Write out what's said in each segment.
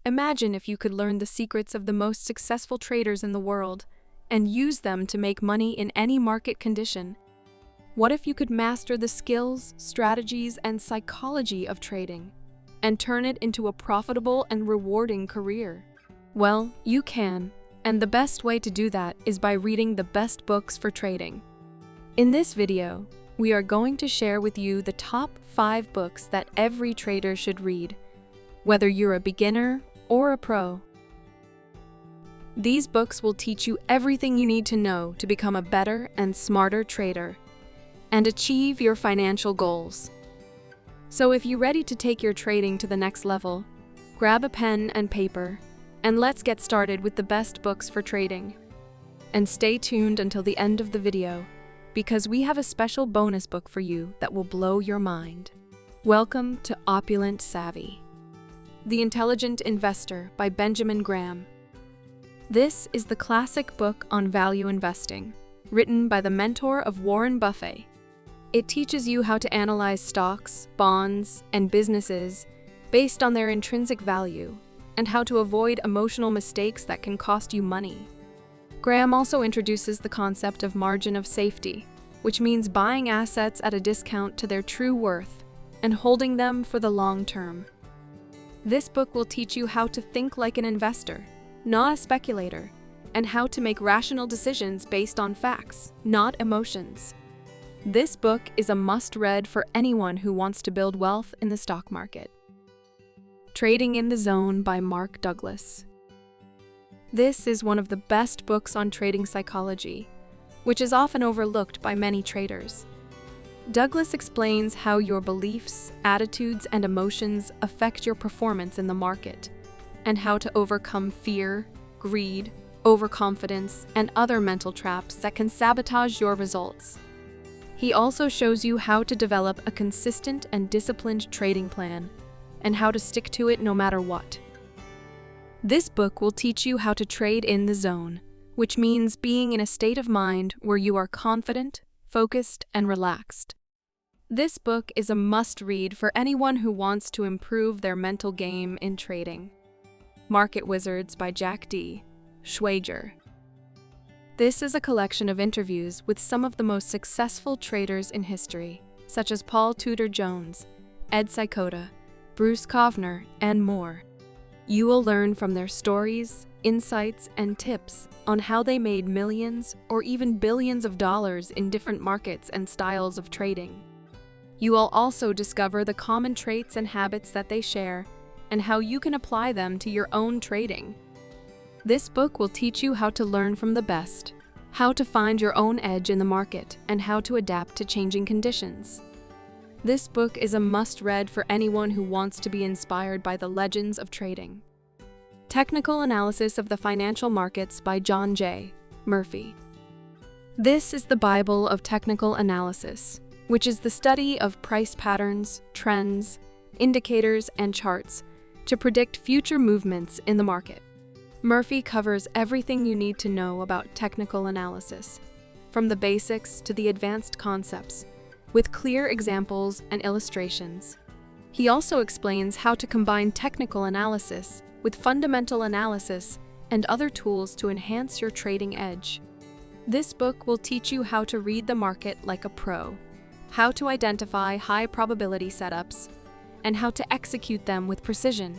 Imagine if you could learn the secrets of the most successful traders in the world and use them to make money in any market condition. What if you could master the skills, strategies, and psychology of trading and turn it into a profitable and rewarding career? Well, you can, and the best way to do that is by reading the best books for trading. In this video, we are going to share with you the top 5 books that every trader should read, whether you're a beginner or a pro. These books will teach you everything you need to know to become a better and smarter trader and achieve your financial goals. So if you're ready to take your trading to the next level, grab a pen and paper, and let's get started with the best books for trading. And stay tuned until the end of the video, because we have a special bonus book for you that will blow your mind. Welcome to Opulent Savvy. The Intelligent Investor by Benjamin Graham. This is the classic book on value investing, written by the mentor of Warren Buffett. It teaches you how to analyze stocks, bonds, and businesses based on their intrinsic value, and how to avoid emotional mistakes that can cost you money. Graham also introduces the concept of margin of safety, which means buying assets at a discount to their true worth and holding them for the long term. This book will teach you how to think like an investor, not a speculator, and how to make rational decisions based on facts, not emotions. This book is a must-read for anyone who wants to build wealth in the stock market. Trading in the Zone by Mark Douglas. This is one of the best books on trading psychology, which is often overlooked by many traders. Douglas explains how your beliefs, attitudes, and emotions affect your performance in the market, and how to overcome fear, greed, overconfidence, and other mental traps that can sabotage your results. He also shows you how to develop a consistent and disciplined trading plan, and how to stick to it no matter what. This book will teach you how to trade in the zone, which means being in a state of mind where you are confident, focused, and relaxed. This book is a must-read for anyone who wants to improve their mental game in trading. Market Wizards by Jack D. Schwager. This is a collection of interviews with some of the most successful traders in history, such as Paul Tudor Jones, Ed Sykota, Bruce Kovner, and more. You will learn from their stories, insights, and tips on how they made millions or even billions of dollars in different markets and styles of trading. You will also discover the common traits and habits that they share and how you can apply them to your own trading. This book will teach you how to learn from the best, how to find your own edge in the market, and how to adapt to changing conditions. This book is a must-read for anyone who wants to be inspired by the legends of trading. Technical Analysis of the Financial Markets by John J. Murphy. This is the Bible of technical analysis, which is the study of price patterns, trends, indicators, and charts to predict future movements in the market. Murphy covers everything you need to know about technical analysis, from the basics to the advanced concepts, with clear examples and illustrations. He also explains how to combine technical analysis with fundamental analysis and other tools to enhance your trading edge. This book will teach you how to read the market like a pro, how to identify high-probability setups, and how to execute them with precision.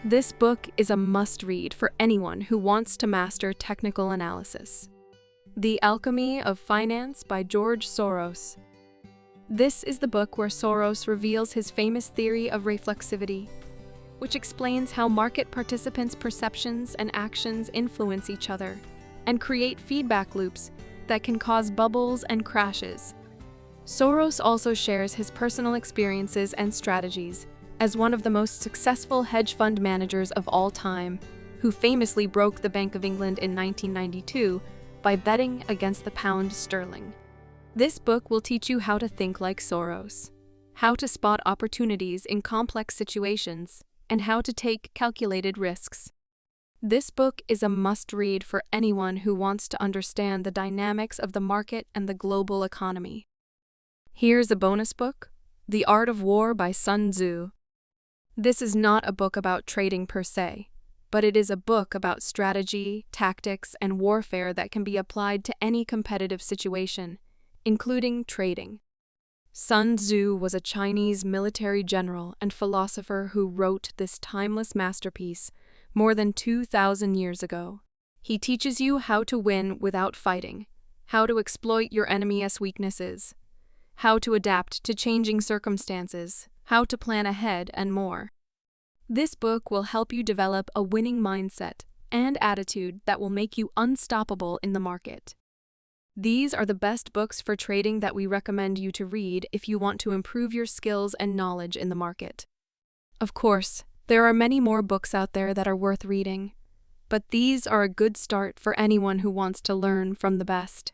This book is a must-read for anyone who wants to master technical analysis. The Alchemy of Finance by George Soros. This is the book where Soros reveals his famous theory of reflexivity, which explains how market participants' perceptions and actions influence each other and create feedback loops that can cause bubbles and crashes. Soros also shares his personal experiences and strategies as one of the most successful hedge fund managers of all time, who famously broke the Bank of England in 1992 by betting against the pound sterling. This book will teach you how to think like Soros, how to spot opportunities in complex situations, and how to take calculated risks. This book is a must-read for anyone who wants to understand the dynamics of the market and the global economy. Here's a bonus book, The Art of War by Sun Tzu. This is not a book about trading per se, but it is a book about strategy, tactics, and warfare that can be applied to any competitive situation, including trading. Sun Tzu was a Chinese military general and philosopher who wrote this timeless masterpiece more than 2,000 years ago. He teaches you how to win without fighting, how to exploit your enemy's weaknesses, how to adapt to changing circumstances, how to plan ahead, and more. This book will help you develop a winning mindset and attitude that will make you unstoppable in the market. These are the best books for trading that we recommend you to read if you want to improve your skills and knowledge in the market. Of course, there are many more books out there that are worth reading, but these are a good start for anyone who wants to learn from the best.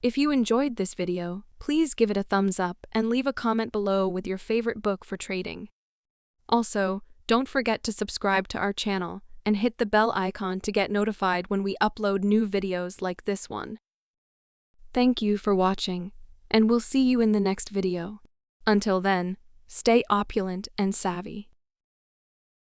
If you enjoyed this video, please give it a thumbs up and leave a comment below with your favorite book for trading. Also, don't forget to subscribe to our channel and hit the bell icon to get notified when we upload new videos like this one. Thank you for watching, and we'll see you in the next video. Until then, stay opulent and savvy.